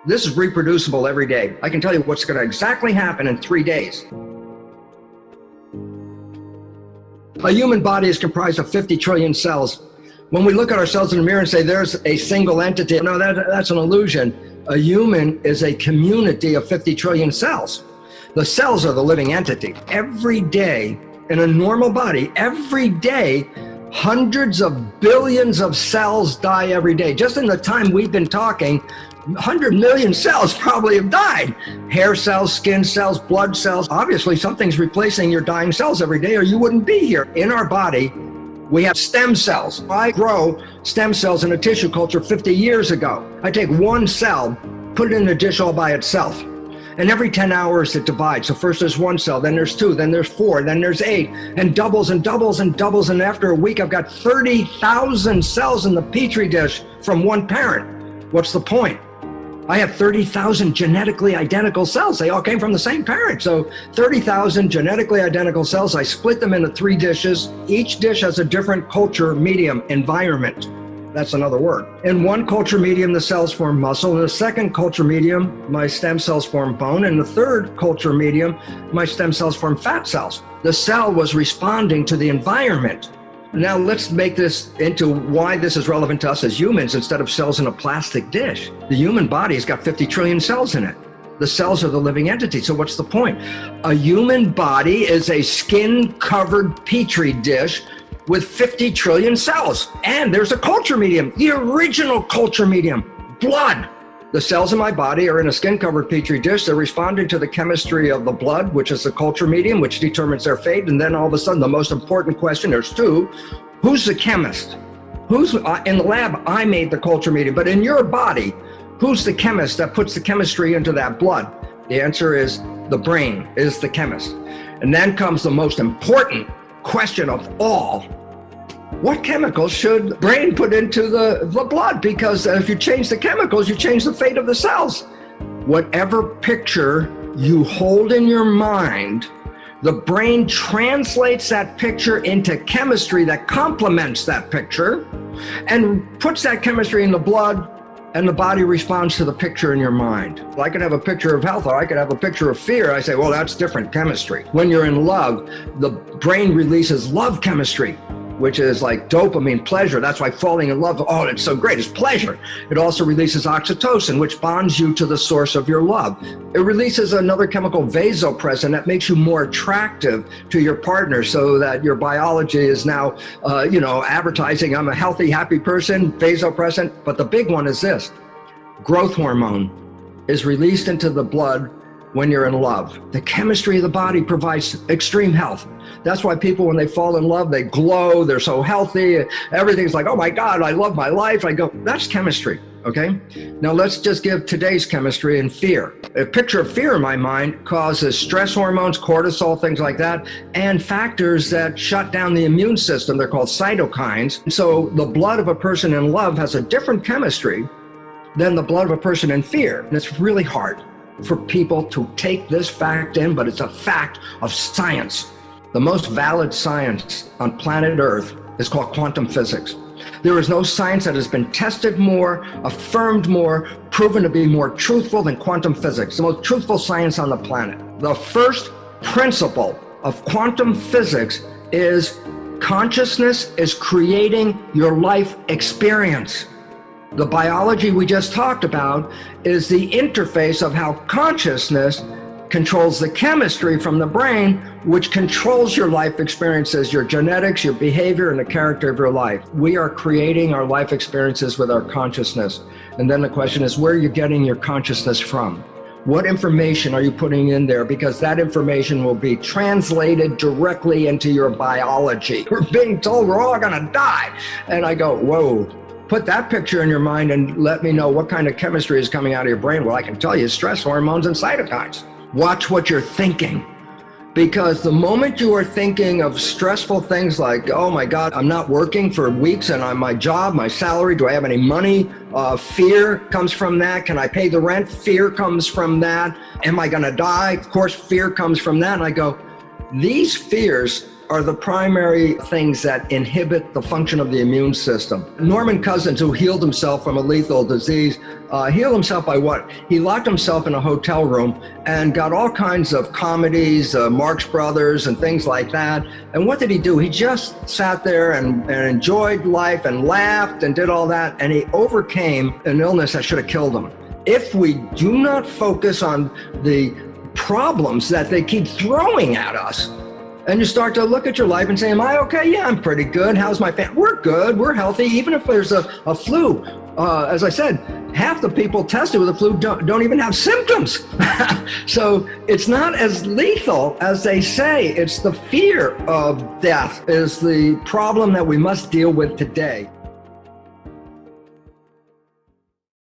This is reproducible every day. I can tell you what's going to exactly happen in 3 days. A human body is comprised of 50 trillion cells. When we look at ourselves in the mirror and say there's a single entity, no, that's an illusion. A human is a community of 50 trillion cells. The cells are the living entity. Every day in a normal body, every day, hundreds of billions of cells die every day. Just in the time we've been talking, 100 million cells probably have died. Hair cells, skin cells, blood cells. Obviously, something's replacing your dying cells every day or you wouldn't be here. In our body, we have stem cells. I grow stem cells in a tissue culture 50 years ago. I take one cell, put it in a dish all by itself. And every 10 hours it divides. So first there's one cell, then there's two, then there's four, then there's eight, and doubles and doubles and doubles. And after a week, I've got 30,000 cells in the Petri dish from one parent. What's the point? I have 30,000 genetically identical cells. They all came from the same parent. So 30,000 genetically identical cells. I split them into 3 dishes. Each dish has a different culture medium environment. That's another word. In one culture medium, the cells form muscle. In the second culture medium, my stem cells form bone. In the third culture medium, my stem cells form fat cells. The cell was responding to the environment. Now let's make this into why this is relevant to us as humans instead of cells in a plastic dish. The human body's got 50 trillion cells in it. The cells are the living entity. So what's the point? A human body is a skin-covered Petri dish with 50 trillion cells. And there's a culture medium, the original culture medium, blood. The cells in my body are in a skin-covered Petri dish. They're responding to the chemistry of the blood, which is the culture medium, which determines their fate. And then all of a sudden, the most important question, there's 2, who's the chemist? Who's in the lab, I made the culture medium, but in your body, who's the chemist that puts the chemistry into that blood? The answer is the brain is the chemist. And then comes the most important question of all. What chemicals should the brain put into the blood? Because if you change the chemicals, you change the fate of the cells. Whatever picture you hold in your mind, the brain translates that picture into chemistry that complements that picture and puts that chemistry in the blood, and the body responds to the picture in your mind. I could have a picture of health, or I could have a picture of fear. I say, well, that's different chemistry. When you're in love, the brain releases love chemistry, which is like dopamine, pleasure. That's why falling in love, oh, it's so great, it's pleasure. It also releases oxytocin, which bonds you to the source of your love. It releases another chemical, vasopressin, that makes you more attractive to your partner, so that your biology is now, advertising, I'm a healthy, happy person, vasopressin. But the big one is this: growth hormone is released into the blood when you're in love. The chemistry of the body provides extreme health. That's why people, when they fall in love, they glow, they're so healthy, everything's like, oh my God, I love my life. I go, that's chemistry, okay? Now let's just give today's chemistry and fear. A picture of fear in my mind causes stress hormones, cortisol, things like that, and factors that shut down the immune system. They're called cytokines. And so the blood of a person in love has a different chemistry than the blood of a person in fear. And it's really hard for people to take this fact in, but it's a fact of science. The most valid science on planet Earth is called quantum physics. There is no science that has been tested more, affirmed more, proven to be more truthful than quantum physics, the most truthful science on the planet. The first principle of quantum physics is consciousness is creating your life experience. The biology we just talked about is the interface of how consciousness controls the chemistry from the brain, which controls your life experiences, your genetics, your behavior, and the character of your life. We are creating our life experiences with our consciousness. And then the question is, where are you getting your consciousness from? What information are you putting in there? Because that information will be translated directly into your biology. We're being told we're all gonna die. And I go, whoa. Put that picture in your mind and let me know what kind of chemistry is coming out of your brain. Well, I can tell you, stress hormones and cytokines. Watch what you're thinking. Because the moment you are thinking of stressful things like, oh my God, I'm not working for weeks and my job, my salary, do I have any money? Fear comes from that. Can I pay the rent? Fear comes from that. Am I gonna die? Of course, fear comes from that. And I go, these fears are the primary things that inhibit the function of the immune system. Norman Cousins, who healed himself from a lethal disease, healed himself by what? He locked himself in a hotel room and got all kinds of comedies, Marx Brothers and things like that. And what did he do? He just sat there and enjoyed life and laughed and did all that. And he overcame an illness that should have killed him. If we do not focus on the problems that they keep throwing at us, and you start to look at your life and say, am I okay? Yeah, I'm pretty good. How's my family? We're good. We're healthy. Even if there's a flu, as I said, half the people tested with the flu don't even have symptoms. So it's not as lethal as they say. It's the fear of death is the problem that we must deal with today.